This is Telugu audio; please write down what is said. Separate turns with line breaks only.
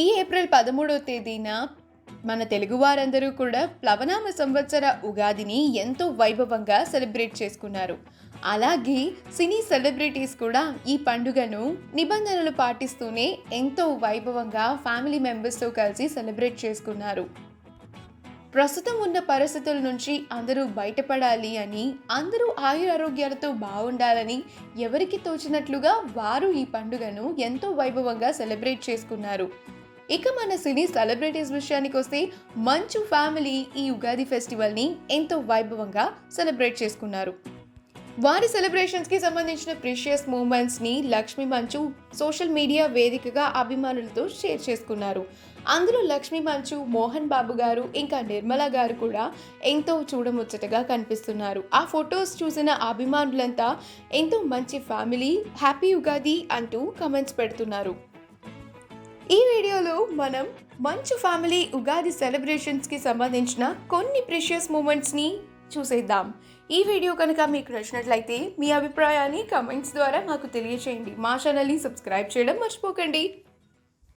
ఈ ఏప్రిల్ 13వ తేదీన మన తెలుగువారందరూ కూడా ప్లవనామ సంవత్సర ఉగాదిని ఎంతో వైభవంగా సెలబ్రేట్ చేసుకున్నారు. అలాగే సినీ సెలబ్రిటీస్ కూడా ఈ పండుగను నిబంధనలు పాటిస్తూనే ఎంతో వైభవంగా ఫ్యామిలీ మెంబర్స్తో కలిసి సెలబ్రేట్ చేసుకున్నారు. ప్రస్తుతం ఉన్న పరిస్థితుల నుంచి అందరూ బయటపడాలి అని, అందరూ ఆయురారోగ్యాలతో బాగుండాలని ఎవరికి తోచినట్లుగా వారు ఈ పండుగను ఎంతో వైభవంగా సెలబ్రేట్ చేసుకున్నారు. ఇక మన సినీ సెలబ్రిటీస్ విషయానికి వస్తే మంచు ఫ్యామిలీ ఈ ఉగాది ఫెస్టివల్ని ఎంతో వైభవంగా సెలబ్రేట్ చేసుకున్నారు. వారి సెలబ్రేషన్స్కి సంబంధించిన ప్రీషియస్ మూమెంట్స్ని లక్ష్మీ మంచు సోషల్ మీడియా వేదికగా అభిమానులతో షేర్ చేసుకున్నారు. అందులో లక్ష్మీ మంచు, మోహన్ బాబు గారు ఇంకా నిర్మల గారు కూడా ఎంతో చూడముచ్చటగా కనిపిస్తున్నారు. ఆ ఫొటోస్ చూసిన అభిమానులంతా ఎంతో మంచి ఫ్యామిలీ, హ్యాపీ ఉగాది అంటూ కమెంట్స్ పెడుతున్నారు. ఈ వీడియోలో మనం మంచు ఫ్యామిలీ ఉగాది సెలబ్రేషన్స్కి సంబంధించిన కొన్ని ప్రీషియస్ మూమెంట్స్ని చూసేద్దాం. ఈ వీడియో కనుక మీకు నచ్చినట్లయితే మీ అభిప్రాయాన్ని కమెంట్స్ ద్వారా మాకు తెలియచేయండి. మా ఛానల్ని సబ్స్క్రైబ్ చేయడం మర్చిపోకండి.